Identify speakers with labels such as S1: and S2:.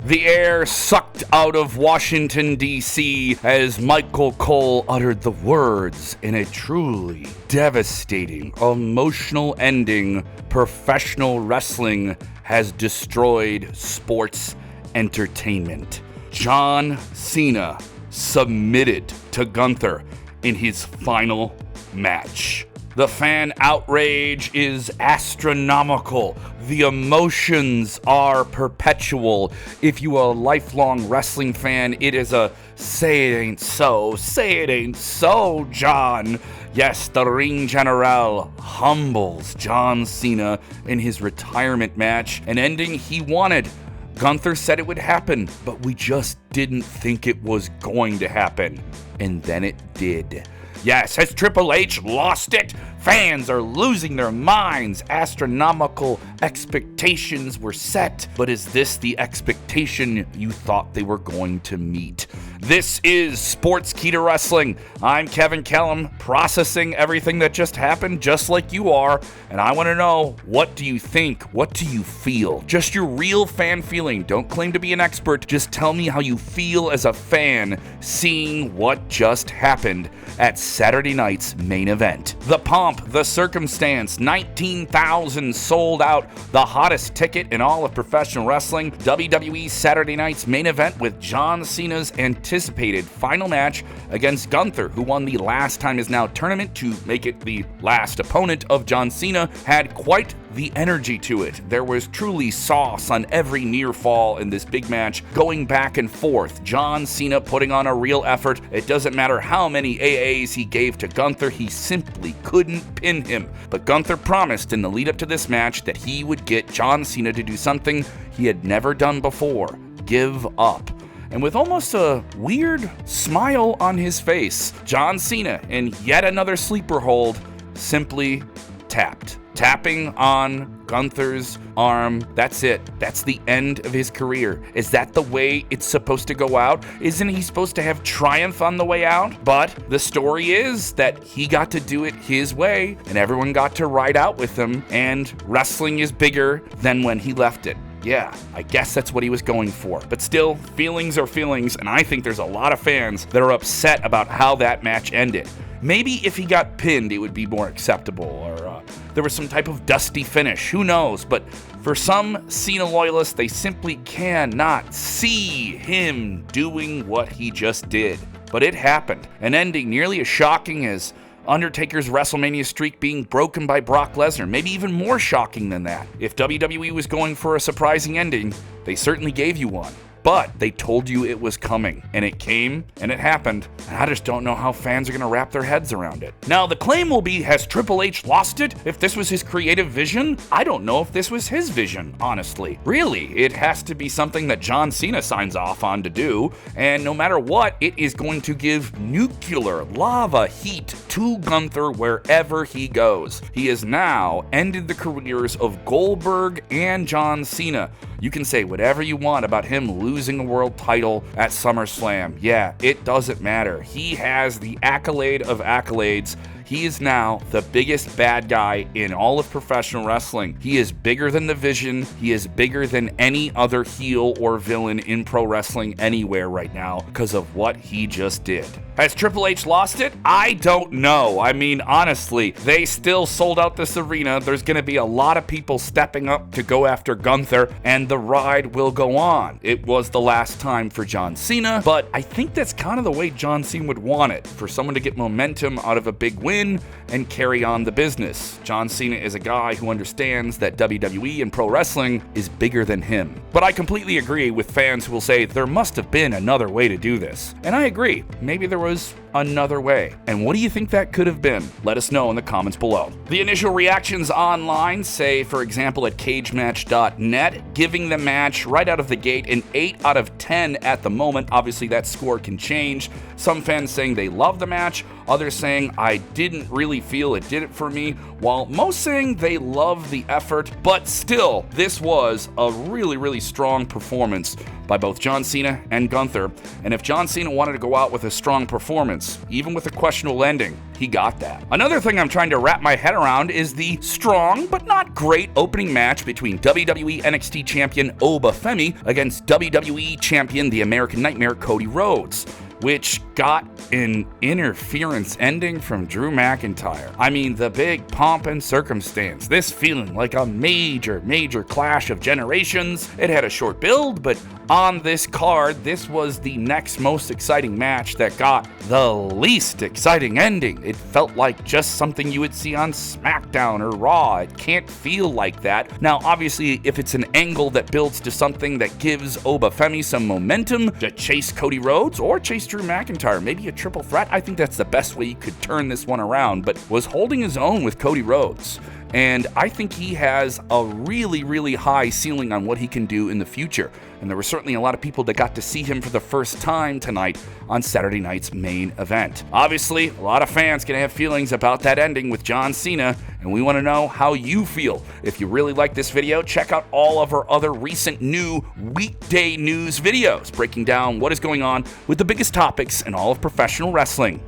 S1: The air sucked out of Washington, D.C. as Michael Cole uttered the words in a truly devastating, emotional ending. Professional wrestling has destroyed sports entertainment. John Cena submitted to Gunther in his final match. The fan outrage is astronomical. The emotions are perpetual. If you are a lifelong wrestling fan, it is a say it ain't so, John. Yes, the Ring General humbles John Cena in his retirement match, an ending he wanted. Gunther said it would happen, but we just didn't think it was going to happen. And then it did. Yes, has Triple H lost it? Fans are losing their minds. Astronomical expectations were set, but is this the expectation you thought they were going to meet? This is Sportskeeda Wrestling. I'm Kevin Kellum, processing everything that just happened, just like you are, and I want to know, what do you think? What do you feel? Just your real fan feeling. Don't claim to be an expert. Just tell me how you feel as a fan seeing what just happened at Saturday night's main event. The pomp, the circumstance, 19,000 sold out, the hottest ticket in all of professional wrestling. WWE Saturday night's main event with John Cena's anticipated final match against Gunther, who won the Last Time Is Now tournament to make it the last opponent of John Cena, had quite the energy to it. There was truly sauce on every near fall in this big match, going back and forth. John Cena putting on a real effort. It doesn't matter how many AAs he gave to Gunther, he simply couldn't pin him. But Gunther promised in the lead up to this match that he would get John Cena to do something he had never done before: give up. And with almost a weird smile on his face, John Cena, in yet another sleeper hold, simply tapping on Gunther's arm. That's it. That's the end of his career. Is that the way it's supposed to go out? Isn't he supposed to have triumph on the way out? But the story is that he got to do it his way, and everyone got to ride out with him, and wrestling is bigger than when he left it. Yeah, I guess that's what he was going for. But still, feelings are feelings, and I think there's a lot of fans that are upset about how that match ended. Maybe if he got pinned, it would be more acceptable, or there was some type of dusty finish. Who knows? But for some Cena loyalists, they simply cannot see him doing what he just did. But it happened, an ending nearly as shocking as Undertaker's WrestleMania streak being broken by Brock Lesnar. Maybe even more shocking than that. If WWE was going for a surprising ending, they certainly gave you one. But they told you it was coming, and it came, and it happened, and I just don't know how fans are going to wrap their heads around it. Now, the claim will be, has Triple H lost it? If this was his creative vision? I don't know if this was his vision, honestly. Really, it has to be something that John Cena signs off on to do, and no matter what, it is going to give nuclear lava heat to Gunther wherever he goes. He has now ended the careers of Goldberg and John Cena. You can say whatever you want about him losing a world title at SummerSlam. Yeah, it doesn't matter. He has the accolade of accolades. He is now the biggest bad guy in all of professional wrestling. He is bigger than the Vision. He is bigger than any other heel or villain in pro wrestling anywhere right now because of what he just did. Has Triple H lost it? I don't know. I mean, honestly, they still sold out this arena. There's going to be a lot of people stepping up to go after Gunther, and the ride will go on. It was the last time for John Cena, but I think that's kind of the way John Cena would want it, for someone to get momentum out of a big win and carry on the business. John Cena is a guy who understands that WWE and pro wrestling is bigger than him. But I completely agree with fans who will say there must have been another way to do this. And I agree. Maybe there was another way. And what do you think that could have been? Let us know in the comments below. The initial reactions online say, for example, at cagematch.net, giving the match right out of the gate an 8 out of 10 at the moment. Obviously, that score can change. Some fans saying they love the match, others saying I didn't really feel it did it for me. while most saying they love the effort, but still, this was a really, really strong performance by both John Cena and Gunther. And if John Cena wanted to go out with a strong performance, even with a questionable ending, he got that. Another thing I'm trying to wrap my head around is the strong but not great opening match between WWE NXT champion Oba Femi against WWE champion The American Nightmare Cody Rhodes, which got an interference ending from Drew McIntyre. I mean, the big pomp and circumstance, this feeling like a major, major clash of generations. It had a short build, but on this card, this was the next most exciting match that got the least exciting ending. It felt like just something you would see on SmackDown or Raw. It can't feel like that. Now, obviously, if it's an angle that builds to something that gives Oba Femi some momentum to chase Cody Rhodes or chase Drew McIntyre, maybe a triple threat, I think that's the best way you could turn this one around, but was holding his own with Cody Rhodes. And I think he has a really, really high ceiling on what he can do in the future. And there were certainly a lot of people that got to see him for the first time tonight on Saturday night's main event. Obviously, a lot of fans can have feelings about that ending with John Cena, and we want to know how you feel. If you really like this video, check out all of our other recent new weekday news videos breaking down what is going on with the biggest topics in all of professional wrestling.